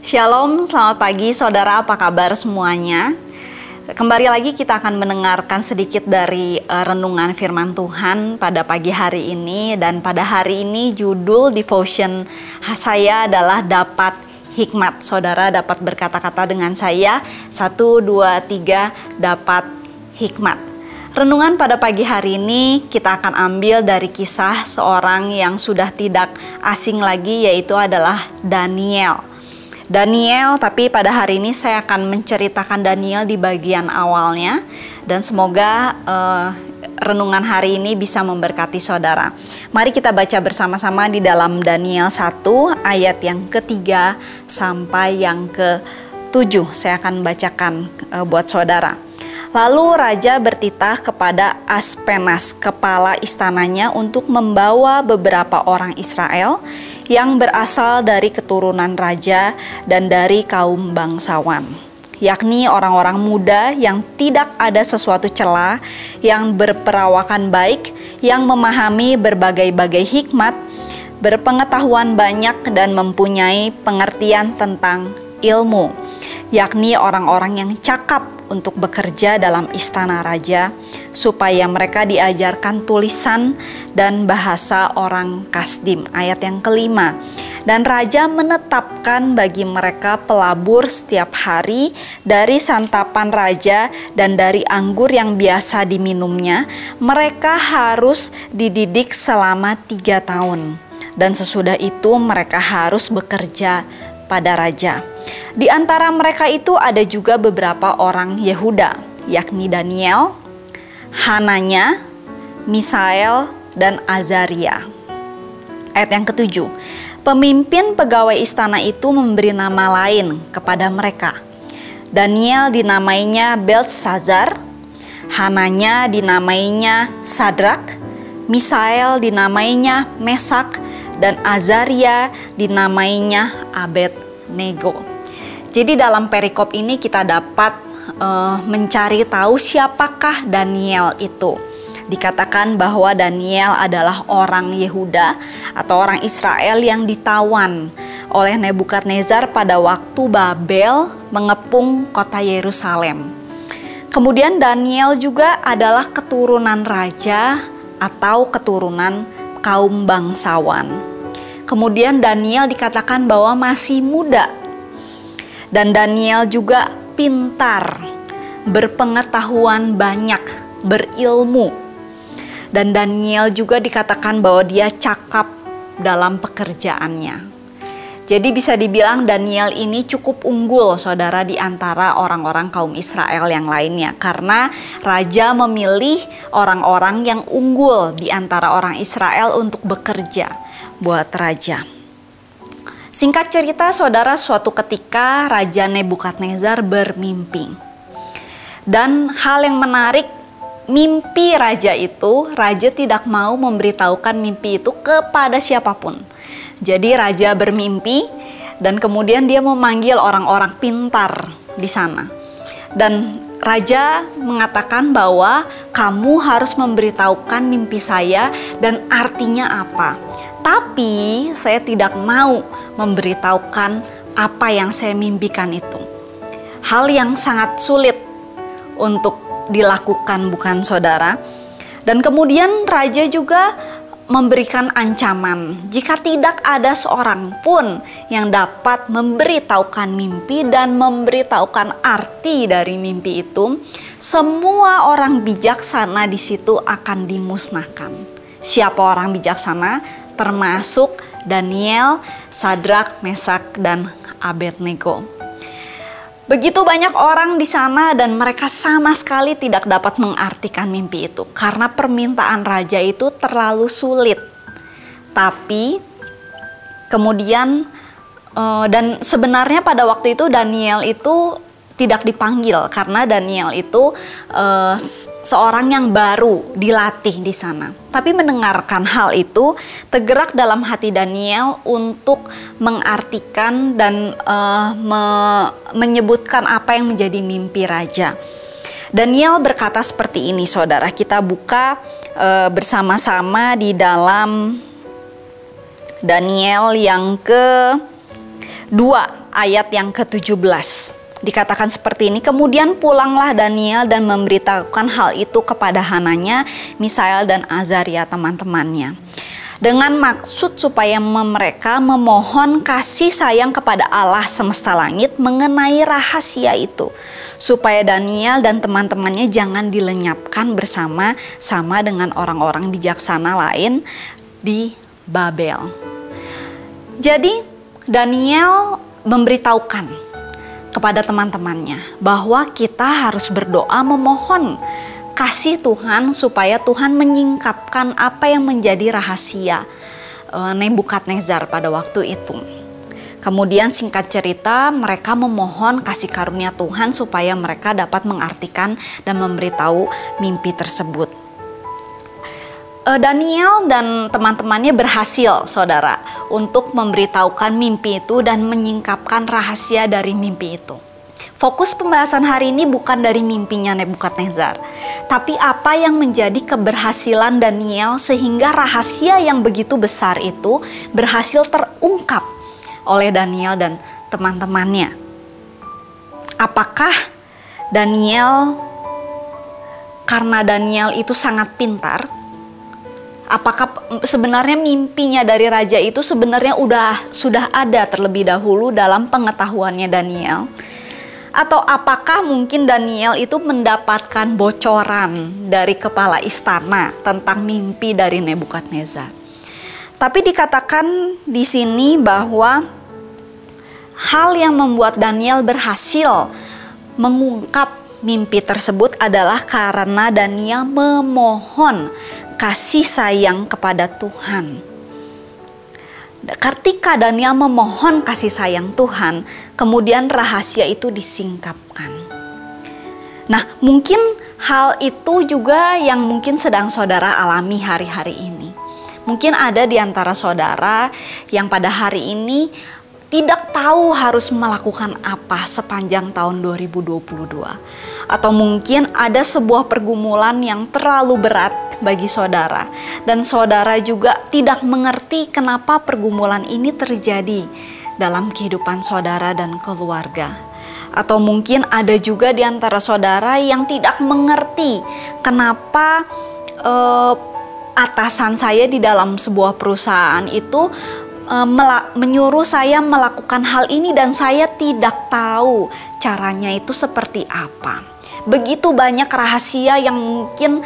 Shalom, selamat pagi saudara, apa kabar semuanya? Kembali lagi kita akan mendengarkan sedikit dari renungan firman Tuhan pada pagi hari ini. Dan pada hari ini judul devotion saya adalah dapat hikmat. Saudara dapat berkata-kata dengan saya, 1, 2, 3, dapat hikmat. Renungan pada pagi hari ini kita akan ambil dari kisah seorang yang sudah tidak asing lagi, yaitu adalah Daniel. Tapi pada hari ini saya akan menceritakan Daniel di bagian awalnya, dan semoga renungan hari ini bisa memberkati saudara. Mari kita baca bersama-sama di dalam Daniel 1 ayat yang ketiga sampai yang ke-7. Saya akan bacakan buat saudara. Lalu raja bertitah kepada Aspenas, kepala istananya, untuk membawa beberapa orang Israel yang berasal dari keturunan raja dan dari kaum bangsawan, yakni orang-orang muda yang tidak ada sesuatu cela, yang berperawakan baik, yang memahami berbagai-bagai hikmat, berpengetahuan banyak dan mempunyai pengertian tentang ilmu, yakni orang-orang yang cakap untuk bekerja dalam istana raja, supaya mereka diajarkan tulisan dan bahasa orang Kasdim. Ayat yang kelima, dan raja menetapkan bagi mereka pelabur setiap hari dari santapan raja dan dari anggur yang biasa diminumnya. Mereka harus dididik selama 3 tahun, dan sesudah itu mereka harus bekerja pada raja. Di antara mereka itu ada juga beberapa orang Yehuda, yakni Daniel, Hananya, Misael, dan Azaria. Ayat yang ke-7, pemimpin pegawai istana itu memberi nama lain kepada mereka. Daniel dinamainya Beltsazar, Hananya dinamainya Sadrak, Misael dinamainya Mesak, dan Azaria dinamainya Abednego. Jadi dalam perikop ini kita dapat mencari tahu siapakah Daniel itu. Dikatakan bahwa Daniel adalah orang Yehuda atau orang Israel yang ditawan oleh Nebukadnezar pada waktu Babel mengepung kota Yerusalem. Kemudian Daniel juga adalah keturunan raja atau keturunan kaum bangsawan. Kemudian Daniel dikatakan bahwa masih muda. Dan Daniel juga pintar, berpengetahuan banyak, berilmu. Dan Daniel juga dikatakan bahwa dia cakap dalam pekerjaannya. Jadi bisa dibilang Daniel ini cukup unggul saudara di antara orang-orang kaum Israel yang lainnya. Karena raja memilih orang-orang yang unggul di antara orang Israel untuk bekerja buat raja. Singkat cerita saudara, suatu ketika Raja Nebukadnezar bermimpi. Dan hal yang menarik, mimpi raja itu, raja tidak mau memberitahukan mimpi itu kepada siapapun. Jadi raja bermimpi dan kemudian dia memanggil orang-orang pintar di sana. Dan raja mengatakan bahwa kamu harus memberitahukan mimpi saya dan artinya apa. Tapi saya tidak mau memberitahukan apa yang saya mimpikan itu. Hal yang sangat sulit untuk dilakukan, bukan saudara? Dan kemudian raja juga memberikan ancaman, jika tidak ada seorang pun yang dapat memberitahukan mimpi dan memberitahukan arti dari mimpi itu, semua orang bijaksana di situ akan dimusnahkan. Siapa orang bijaksana? Termasuk Daniel, Sadrak, Mesak, dan Abednego. Begitu banyak orang di sana dan mereka sama sekali tidak dapat mengartikan mimpi itu karena permintaan raja itu terlalu sulit. Tapi kemudian dan sebenarnya pada waktu itu Daniel itu tidak dipanggil karena Daniel itu seorang yang baru dilatih di sana. Tapi mendengarkan hal itu tergerak dalam hati Daniel untuk mengartikan dan menyebutkan apa yang menjadi mimpi raja. Daniel berkata seperti ini saudara, kita buka bersama-sama di dalam Daniel yang ke-2 ayat yang ke-17. Dikatakan seperti ini, kemudian pulanglah Daniel dan memberitahukan hal itu kepada Hananya, Misael dan Azaria teman-temannya. Dengan maksud supaya mereka memohon kasih sayang kepada Allah semesta langit mengenai rahasia itu. Supaya Daniel dan teman-temannya jangan dilenyapkan bersama-sama dengan orang-orang bijaksana lain di Babel. Jadi Daniel memberitahukan kepada teman-temannya bahwa kita harus berdoa memohon kasih Tuhan supaya Tuhan menyingkapkan apa yang menjadi rahasia Nebukadnezar pada waktu itu. Kemudian singkat cerita mereka memohon kasih karunia Tuhan supaya mereka dapat mengartikan dan memberitahu mimpi tersebut. Daniel dan teman-temannya berhasil, saudara, untuk memberitahukan mimpi itu dan menyingkapkan rahasia dari mimpi itu. Fokus pembahasan hari ini bukan dari mimpinya Nebukadnezar, tapi apa yang menjadi keberhasilan Daniel sehingga rahasia yang begitu besar itu berhasil terungkap oleh Daniel dan teman-temannya. Apakah Daniel, karena Daniel itu sangat pintar, apakah sebenarnya mimpinya dari raja itu sebenarnya sudah ada terlebih dahulu dalam pengetahuannya Daniel? Atau apakah mungkin Daniel itu mendapatkan bocoran dari kepala istana tentang mimpi dari Nebukadnezar? Tapi dikatakan di sini bahwa hal yang membuat Daniel berhasil mengungkap mimpi tersebut adalah karena Daniel memohon kasih sayang kepada Tuhan. Ketika Daniel memohon kasih sayang Tuhan, kemudian rahasia itu disingkapkan. Nah, mungkin hal itu juga yang mungkin sedang saudara alami hari-hari ini. Mungkin ada di antara saudara yang pada hari ini tidak tahu harus melakukan apa sepanjang tahun 2022. Atau mungkin ada sebuah pergumulan yang terlalu berat bagi saudara. Dan saudara juga tidak mengerti kenapa pergumulan ini terjadi dalam kehidupan saudara dan keluarga. Atau mungkin ada juga di antara saudara yang tidak mengerti kenapa atasan saya di dalam sebuah perusahaan itu menyuruh saya melakukan hal ini dan saya tidak tahu caranya itu seperti apa. Begitu banyak rahasia yang mungkin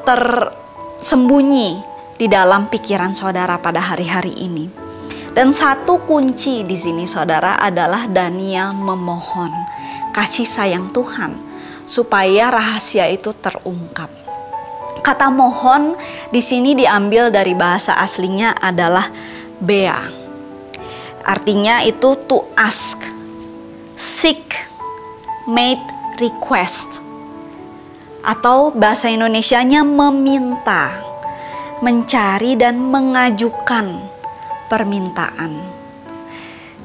tersembunyi di dalam pikiran saudara pada hari-hari ini. Dan satu kunci di sini saudara adalah Daniel memohon kasih sayang Tuhan supaya rahasia itu terungkap. Kata mohon di sini diambil dari bahasa aslinya adalah bea. Artinya itu to ask, seek, make request. Atau bahasa Indonesianya meminta, mencari dan mengajukan permintaan.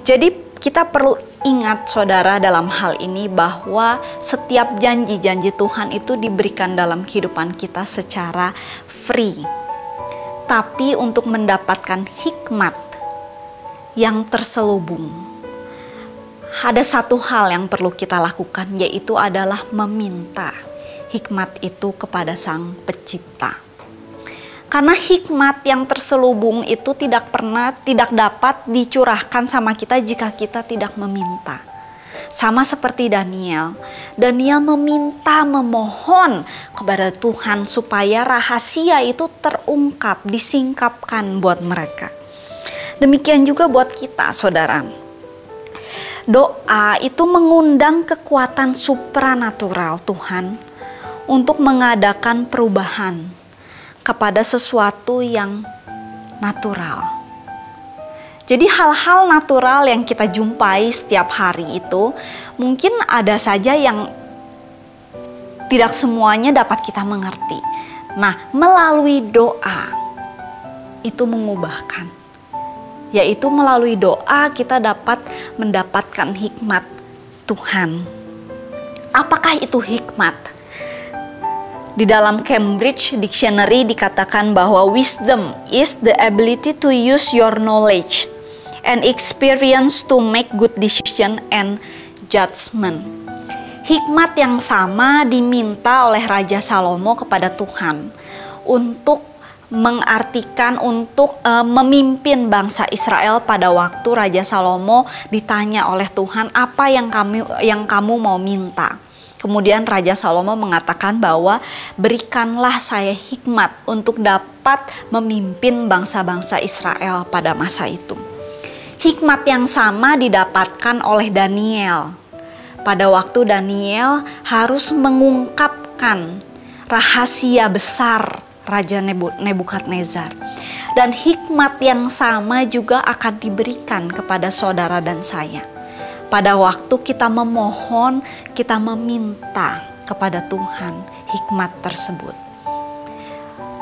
Jadi kita perlu ingat saudara dalam hal ini bahwa setiap janji-janji Tuhan itu diberikan dalam kehidupan kita secara free. Tapi untuk mendapatkan hikmat yang terselubung, ada satu hal yang perlu kita lakukan, yaitu adalah meminta hikmat itu kepada Sang Pencipta. Karena hikmat yang terselubung itu tidak dapat dicurahkan sama kita jika kita tidak meminta. Sama seperti Daniel meminta, memohon kepada Tuhan supaya rahasia itu terungkap, disingkapkan buat mereka. Demikian juga buat kita, saudara. Doa itu mengundang kekuatan supranatural Tuhan untuk mengadakan perubahan kepada sesuatu yang natural. Jadi hal-hal natural yang kita jumpai setiap hari itu mungkin ada saja yang tidak semuanya dapat kita mengerti. Nah, melalui doa itu mengubahkan. Yaitu melalui doa kita dapat mendapatkan hikmat Tuhan. Apakah itu hikmat? Di dalam Cambridge Dictionary dikatakan bahwa wisdom is the ability to use your knowledge and experience to make good decision and judgment. Hikmat yang sama diminta oleh Raja Salomo kepada Tuhan untuk mengartikan, untuk memimpin bangsa Israel pada waktu Raja Salomo ditanya oleh Tuhan, apa yang kamu mau minta? Kemudian Raja Salomo mengatakan bahwa berikanlah saya hikmat untuk dapat memimpin bangsa-bangsa Israel pada masa itu. Hikmat yang sama didapatkan oleh Daniel. Pada waktu Daniel harus mengungkapkan rahasia besar Raja Nebukadnezar. Dan hikmat yang sama juga akan diberikan kepada saudara dan saya. Pada waktu kita memohon, kita meminta kepada Tuhan hikmat tersebut.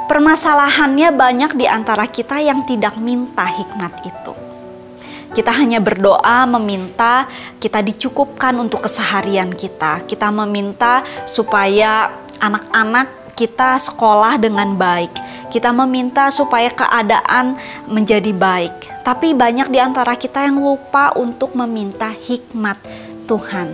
Permasalahannya banyak di antara kita yang tidak minta hikmat itu. Kita hanya berdoa, meminta kita dicukupkan untuk keseharian kita. Kita meminta supaya anak-anak kita sekolah dengan baik. Kita meminta supaya keadaan menjadi baik. Tapi banyak di antara kita yang lupa untuk meminta hikmat Tuhan.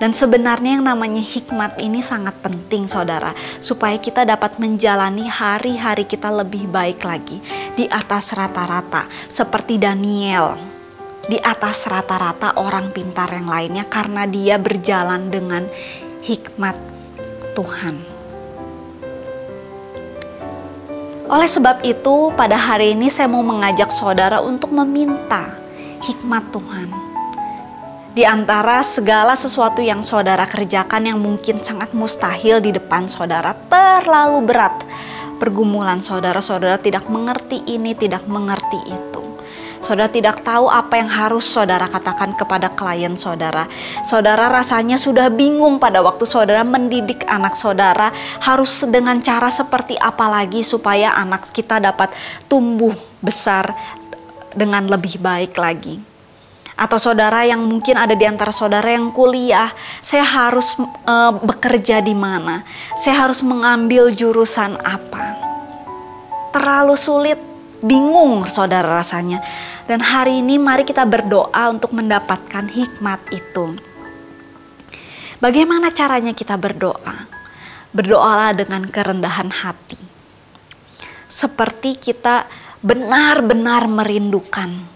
Dan sebenarnya yang namanya hikmat ini sangat penting, saudara, supaya kita dapat menjalani hari-hari kita lebih baik lagi, di atas rata-rata, seperti Daniel, di atas rata-rata orang pintar yang lainnya, karena dia berjalan dengan hikmat Tuhan. Oleh sebab itu, pada hari ini saya mau mengajak saudara untuk meminta hikmat Tuhan. Di antara segala sesuatu yang saudara kerjakan yang mungkin sangat mustahil di depan saudara, terlalu berat pergumulan saudara tidak mengerti ini, tidak mengerti itu. Saudara tidak tahu apa yang harus saudara katakan kepada klien saudara. Saudara rasanya sudah bingung pada waktu saudara mendidik anak saudara, harus dengan cara seperti apa lagi supaya anak kita dapat tumbuh besar dengan lebih baik lagi. Atau saudara yang mungkin ada di antara saudara yang kuliah, saya harus bekerja di mana? Saya harus mengambil jurusan apa? Terlalu sulit, bingung saudara rasanya. Dan hari ini mari kita berdoa untuk mendapatkan hikmat itu. Bagaimana caranya kita berdoa? Berdoalah dengan kerendahan hati. Seperti kita benar-benar merindukan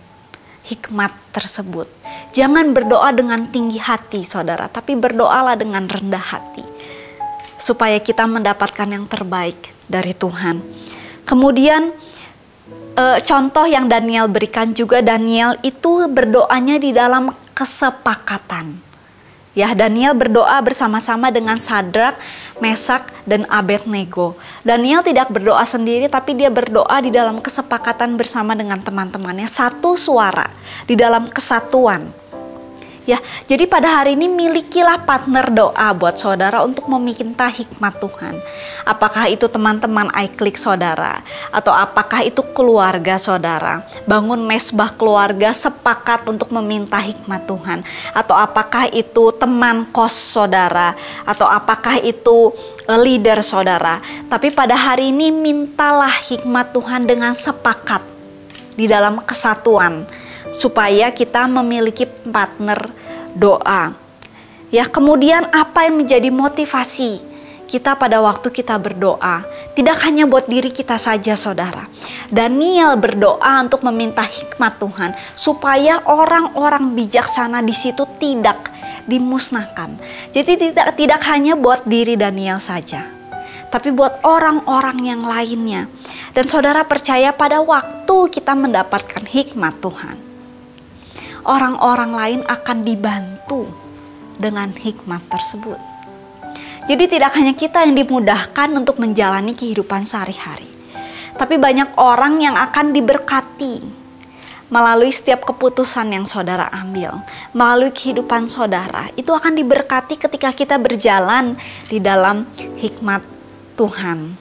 hikmat tersebut. Jangan berdoa dengan tinggi hati, saudara, tapi berdoalah dengan rendah hati. Supaya kita mendapatkan yang terbaik dari Tuhan. Kemudian contoh yang Daniel berikan juga, Daniel itu berdoanya di dalam kesepakatan. Ya, Daniel berdoa bersama-sama dengan Sadrak, Mesak, dan Abednego. Daniel tidak berdoa sendiri, tapi dia berdoa di dalam kesepakatan bersama dengan teman-temannya, satu suara di dalam kesatuan. Ya, jadi pada hari ini milikilah partner doa buat saudara untuk meminta hikmat Tuhan. Apakah itu teman-teman iClick saudara, atau apakah itu keluarga saudara. Bangun mesbah keluarga sepakat untuk meminta hikmat Tuhan. Atau apakah itu teman kos saudara, atau apakah itu leader saudara. Tapi pada hari ini mintalah hikmat Tuhan dengan sepakat di dalam kesatuan, supaya kita memiliki partner doa. Ya, kemudian apa yang menjadi motivasi kita pada waktu kita berdoa? Tidak hanya buat diri kita saja, saudara. Daniel berdoa untuk meminta hikmat Tuhan supaya orang-orang bijaksana di situ tidak dimusnahkan. Jadi tidak hanya buat diri Daniel saja, tapi buat orang-orang yang lainnya. Dan saudara percaya pada waktu kita mendapatkan hikmat Tuhan, orang-orang lain akan dibantu dengan hikmat tersebut. Jadi tidak hanya kita yang dimudahkan untuk menjalani kehidupan sehari-hari, tapi banyak orang yang akan diberkati melalui setiap keputusan yang saudara ambil, melalui kehidupan saudara. Itu akan diberkati ketika kita berjalan di dalam hikmat Tuhan.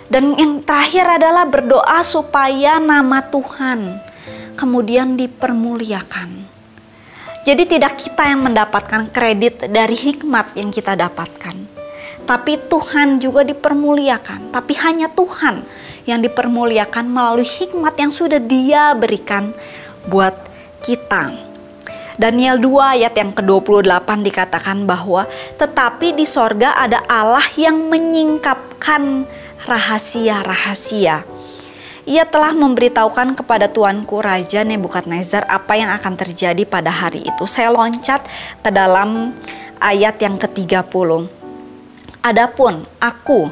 Dan yang terakhir adalah berdoa supaya nama Tuhan kemudian dipermuliakan. Jadi tidak kita yang mendapatkan kredit dari hikmat yang kita dapatkan, tapi Tuhan juga dipermuliakan. Tapi hanya Tuhan yang dipermuliakan melalui hikmat yang sudah Dia berikan buat kita. Daniel 2 ayat yang ke-28 dikatakan bahwa tetapi di sorga ada Allah yang menyingkapkan rahasia-rahasia. Ia telah memberitahukan kepada tuanku Raja Nebukadnezar apa yang akan terjadi pada hari itu. Saya loncat ke dalam ayat yang ke-30. Adapun aku,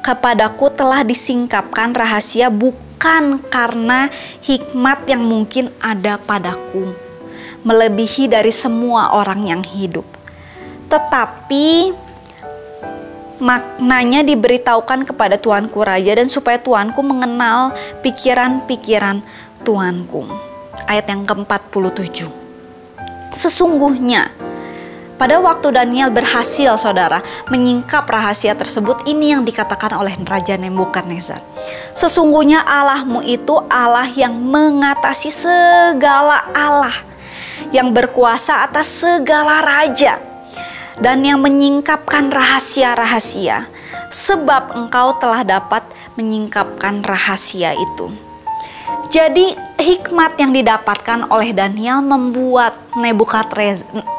kepadaku telah disingkapkan rahasia bukan karena hikmat yang mungkin ada padaku, melebihi dari semua orang yang hidup. Tetapi maknanya diberitahukan kepada tuanku Raja dan supaya tuanku mengenal pikiran-pikiran tuanku. Ayat yang ke-47. Sesungguhnya pada waktu Daniel berhasil, saudara, menyingkap rahasia tersebut, ini yang dikatakan oleh Raja Nebukadnezar. Sesungguhnya Allahmu itu Allah yang mengatasi segala Allah, yang berkuasa atas segala raja, dan yang menyingkapkan rahasia-rahasia, sebab engkau telah dapat menyingkapkan rahasia itu. Jadi hikmat yang didapatkan oleh Daniel membuat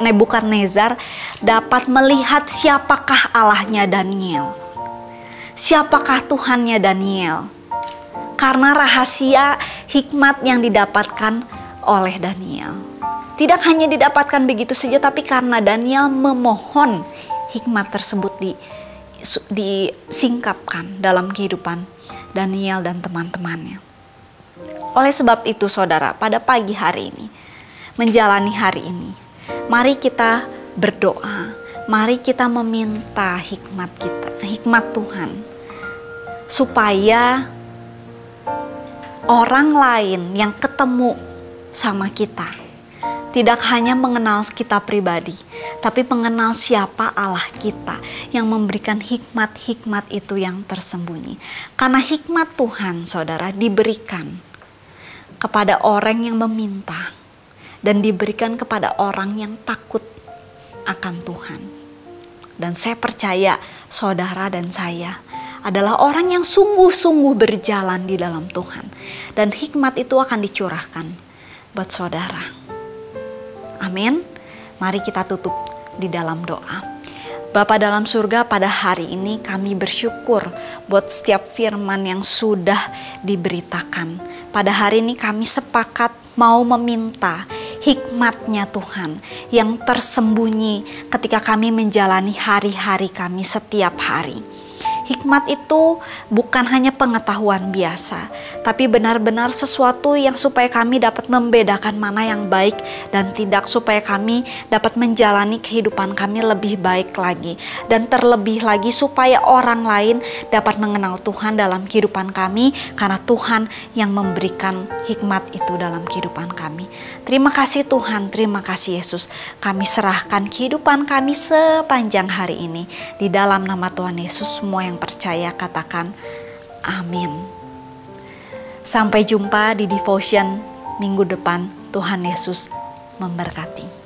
Nebukadnezar dapat melihat siapakah Allahnya Daniel, siapakah Tuhannya Daniel, karena rahasia hikmat yang didapatkan oleh Daniel. Tidak hanya didapatkan begitu saja, tapi karena Daniel memohon hikmat tersebut disingkapkan dalam kehidupan Daniel dan teman-temannya. Oleh sebab itu, saudara, pada pagi hari ini, menjalani hari ini, mari kita berdoa, mari kita meminta hikmat Tuhan, supaya orang lain yang ketemu sama kita tidak hanya mengenal kita pribadi, tapi mengenal siapa Allah kita yang memberikan hikmat-hikmat itu yang tersembunyi. Karena hikmat Tuhan, saudara, diberikan kepada orang yang meminta dan diberikan kepada orang yang takut akan Tuhan. Dan saya percaya saudara dan saya adalah orang yang sungguh-sungguh berjalan di dalam Tuhan, dan hikmat itu akan dicurahkan buat saudara. Amin. Mari kita tutup di dalam doa. Bapa dalam surga, pada hari ini kami bersyukur buat setiap firman yang sudah diberitakan. Pada hari ini kami sepakat mau meminta hikmatnya Tuhan yang tersembunyi ketika kami menjalani hari-hari kami setiap hari. Hikmat itu bukan hanya pengetahuan biasa, tapi benar-benar sesuatu yang supaya kami dapat membedakan mana yang baik dan tidak, supaya kami dapat menjalani kehidupan kami lebih baik lagi. Dan terlebih lagi supaya orang lain dapat mengenal Tuhan dalam kehidupan kami, karena Tuhan yang memberikan hikmat itu dalam kehidupan kami. Terima kasih Tuhan, terima kasih Yesus. Kami serahkan kehidupan kami sepanjang hari ini di dalam nama Tuhan Yesus. Semua yang percaya katakan amin. Sampai jumpa di devotion minggu depan. Tuhan Yesus memberkati.